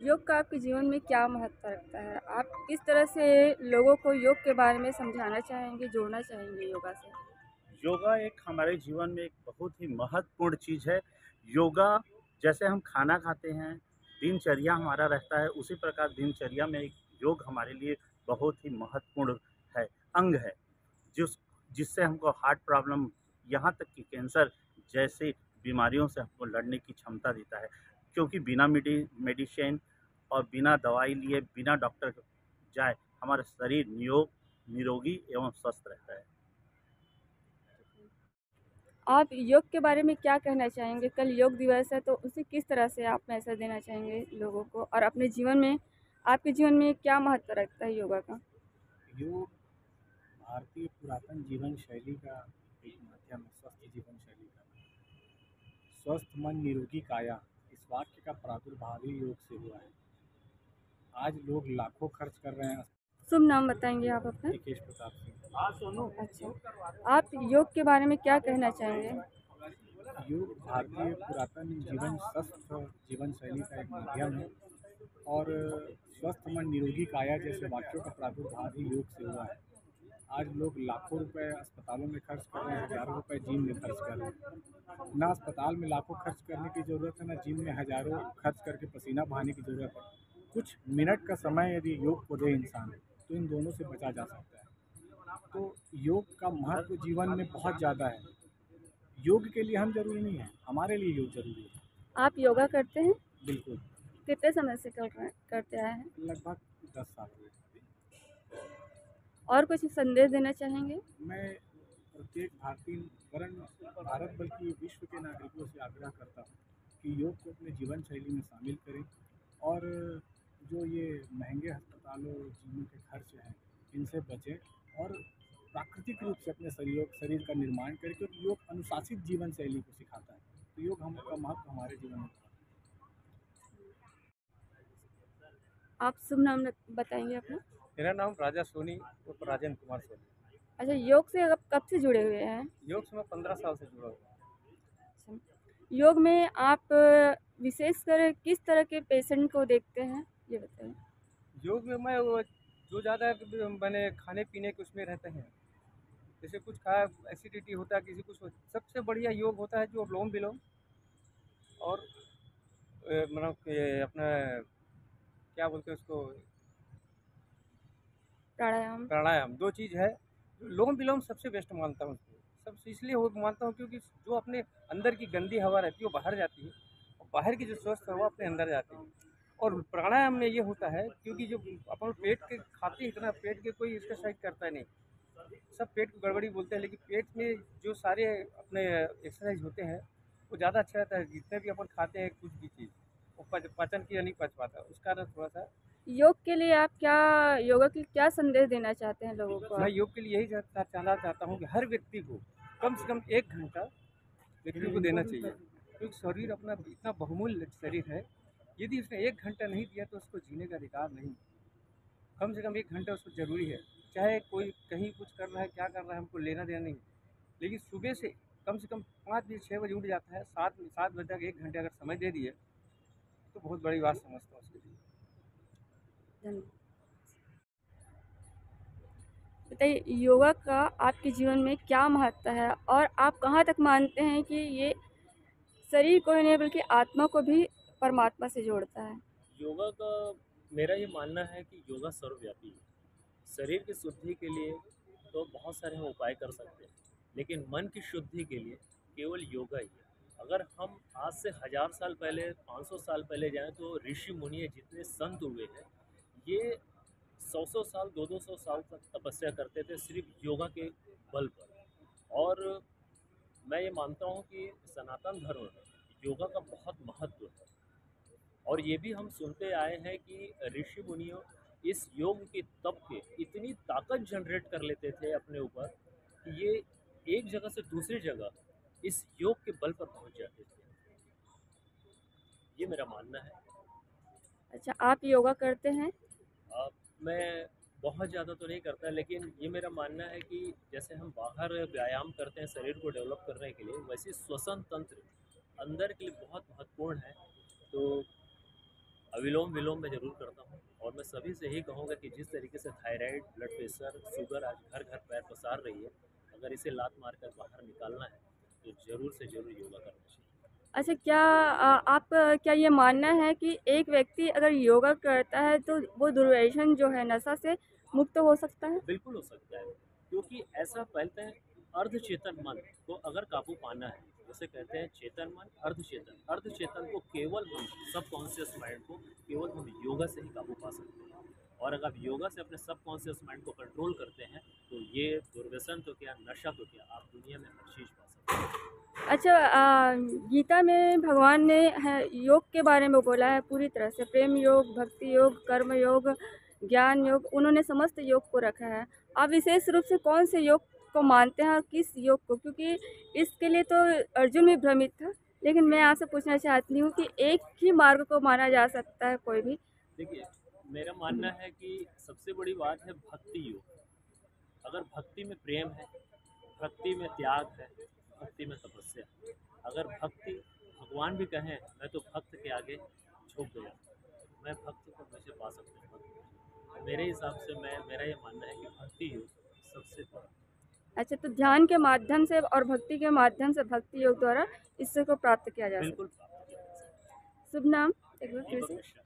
योग का आपके जीवन में क्या महत्व रखता है? आप किस तरह से लोगों को योग के बारे में समझाना चाहेंगे, जोड़ना चाहेंगे योगा से? योगा एक हमारे जीवन में एक बहुत ही महत्वपूर्ण चीज़ है। योगा जैसे हम खाना खाते हैं, दिनचर्या हमारा रहता है, उसी प्रकार दिनचर्या में एक योग हमारे लिए बहुत ही महत्वपूर्ण है, अंग है। जिस जिससे हमको हार्ट प्रॉब्लम, यहाँ तक कि कैंसर जैसी बीमारियों से हमको लड़ने की क्षमता देता है। क्योंकि बिना मेडिसिन और बिना दवाई लिए, बिना डॉक्टर के जाए हमारा शरीर निरोगी एवं स्वस्थ रहता है। आप योग के बारे में क्या कहना चाहेंगे? कल योग दिवस है तो उसे किस तरह से आप मैसेज देना चाहेंगे लोगों को? और अपने जीवन में आपके जीवन में क्या महत्व रखता है योगा का? योग भारतीय पुरातन जीवन शैली का एक माध्यम है, स्वस्थ जीवन शैली का। स्वस्थ मन निरोगी काया, इस वाक्य का प्रादुर्भाव ही योग से हुआ है। आज लोग लाखों खर्च कर रहे हैं। शुभ नाम बताएंगे आप अपना? ऋषिकेश प्रताप सिंह। अच्छा, आप योग के बारे में क्या कहना चाहेंगे? योग भारतीय पुरातन स्वस्थ जीवन शैली का एक माध्यम है और स्वस्थ मन निरोगी काया जैसे वाक्यों का प्रादुर्भाव ही योग से हुआ है। आज लोग लाखों रुपए अस्पतालों में खर्च कर रहे हैं, हज़ारों रुपए जिम में खर्च कर रहे हैं। ना अस्पताल में लाखों खर्च करने की ज़रूरत है, ना जिम में हज़ारों खर्च करके पसीना बहाने की ज़रूरत है। कुछ मिनट का समय यदि योग को दे इंसान, तो इन दोनों से बचा जा सकता है। तो योग का महत्व जीवन में बहुत ज़्यादा है। योग के लिए हम ज़रूरी नहीं है, हमारे लिए योग ज़रूरी है। आप योगा करते हैं? बिल्कुल। कितने समय से करते आए हैं? लगभग 10 साल हुए। और कुछ संदेश देना चाहेंगे? मैं प्रत्येक भारतीय वरन भारत बल्कि विश्व के नागरिकों से आग्रह करता हूँ कि योग को अपने जीवन शैली में शामिल करें और जो ये महंगे अस्पतालों जिनों के खर्च हैं इनसे बचें और प्राकृतिक रूप से अपने शरीर का निर्माण करें, क्योंकि योग अनुशासित जीवन शैली को सिखाता है। तो योग हम का महत्व हमारे जीवन में। आप शुभ नाम बताएंगे अपना? मेरा नाम राजा सोनी उर्फ राजेंद्र कुमार सोनी। अच्छा, योग से आप कब से जुड़े हुए हैं? योग से मैं 15 साल से जुड़ा हूँ। अच्छा, योग में आप विशेषकर किस तरह के पेशेंट को देखते हैं, ये बताइए? योग में मैं वो जो ज़्यादा मैंने खाने पीने के उसमें रहते हैं, जैसे कुछ खा एसिडिटी होता है किसी कुछ सबसे बढ़िया योग होता है जो अनुलोम विलोम और मतलब कि अपना क्या बोलते हैं उसको, प्राणायाम। प्राणायाम। दो चीज़ है, लोम विलोम सबसे बेस्ट मानता हूँ उसको। सबसे इसलिए वो मानता हूँ क्योंकि जो अपने अंदर की गंदी हवा रहती है वो बाहर जाती है और बाहर की जो स्वस्थ हवा अपने अंदर जाती है। और प्राणायाम में ये होता है क्योंकि जो अपन पेट के खाते हैं इतना पेट के कोई एक्सरसाइज करता है नहीं, सब पेट को गड़बड़ी बोलते हैं, लेकिन पेट में जो सारे अपने एक्सरसाइज होते हैं वो ज़्यादा अच्छा रहता है। जितने भी अपन खाते हैं कुछ भी चीज़ वो पाचन क्रिया नहीं पच पाता, उस कारण थोड़ा सा। योग के लिए आप क्या योगा के लिए क्या संदेश देना चाहते हैं लोगों को मैं आप? योग के लिए यही कहना चाहता हूँ कि हर व्यक्ति को कम से कम 1 घंटा व्यक्ति को देना चाहिए, क्योंकि शरीर अपना इतना बहुमूल्य शरीर है। यदि उसने 1 घंटा नहीं दिया तो उसको जीने का अधिकार नहीं। कम से कम 1 घंटा उसको ज़रूरी है। चाहे कोई कहीं कुछ कर रहा है, क्या कर रहा है, हमको लेना देना नहीं। लेकिन सुबह से कम 5 बजे 6 बजे उठ जाता है, 7 बजे तक 1 घंटे अगर समय दे दिए तो बहुत बड़ी बात समझता हूँ उसके लिए। धन्यवाद। बताइए, योगा का आपके जीवन में क्या महत्व है और आप कहाँ तक मानते हैं कि ये शरीर को ही नहीं बल्कि आत्मा को भी परमात्मा से जोड़ता है? योगा का मेरा ये मानना है कि योगा सर्वव्यापी है। शरीर की शुद्धि के लिए तो बहुत सारे हम उपाय कर सकते हैं, लेकिन मन की शुद्धि के लिए केवल योगा ही है। अगर हम आज से 1000 साल पहले, 500 साल पहले जाएं तो ऋषि मुनि जितने संत हुए हैं, ये 100 साल, 200 साल तक तपस्या करते थे सिर्फ योगा के बल पर। और मैं ये मानता हूँ कि सनातन धर्म में योगा का बहुत महत्व है। और ये भी हम सुनते आए हैं कि ऋषि मुनियों इस योग के तप के इतनी ताकत जनरेट कर लेते थे अपने ऊपर कि ये एक जगह से दूसरी जगह इस योग के बल पर पहुंच जाते थे। ये मेरा मानना है। अच्छा, आप योगा करते हैं? अब मैं बहुत ज़्यादा तो नहीं करता, लेकिन ये मेरा मानना है कि जैसे हम बाहर व्यायाम करते हैं शरीर को डेवलप करने के लिए, वैसे श्वसन तंत्र अंदर के लिए बहुत महत्वपूर्ण है। तो अविलोम विलोम मैं ज़रूर करता हूँ। और मैं सभी से यही कहूँगा कि जिस तरीके से थायराइड, ब्लड प्रेशर, शुगर आज घर घर पैर पसार रही है, अगर इसे लात मार कर बाहर निकालना है तो ज़रूर से ज़रूर योगा करना चाहिए। अच्छा, क्या क्या ये मानना है कि एक व्यक्ति अगर योगा करता है तो वो दुर्व्यसन जो है नशा से मुक्त हो सकता है? बिल्कुल हो सकता है, क्योंकि ऐसा पहले अर्धचेतन मन को अगर काबू पाना है, जैसे कहते हैं चेतन मन, अर्धचेतन को केवल हम सबकॉन्शियस माइंड को केवल हम योगा से ही काबू पा सकते हैं। और अगर आप योगा से अपने सबकॉन्शियस माइंड को कंट्रोल करते हैं तो ये दुर्व्यसन तो क्या, नशा तो क्या, आप दुनिया में हर चीज़ पा सकते हैं। अच्छा, गीता में भगवान ने है योग के बारे में बोला है पूरी तरह से, प्रेम योग, भक्ति योग, कर्म योग, ज्ञान योग, उन्होंने समस्त योग को रखा है। आप विशेष रूप से कौन से योग को मानते हैं और किस योग को? क्योंकि इसके लिए तो अर्जुन भी भ्रमित था, लेकिन मैं आपसे पूछना चाहती हूँ कि एक ही मार्ग को माना जा सकता है कोई भी? देखिए, मेरा मानना है कि सबसे बड़ी बात है भक्ति योग। अगर भक्ति में प्रेम है, भक्ति में त्याग है, भक्ति में तपस्या है। अगर भक्ति, भगवान भी कहें मैं तो भक्त के आगे झुक गया, मैं भक्त को कैसे पा सकता हूँ? तो मेरे हिसाब से मेरा ये मानना है कि भक्ति योग सबसे बड़ा। अच्छा, तो ध्यान के माध्यम से और भक्ति के माध्यम से, भक्ति योग द्वारा इसको प्राप्त किया जा सकता बिल्कुल प्राप्त किया जा सकता है। शुभ नाम एक बार है। फिर दीपक से? मिश्रा।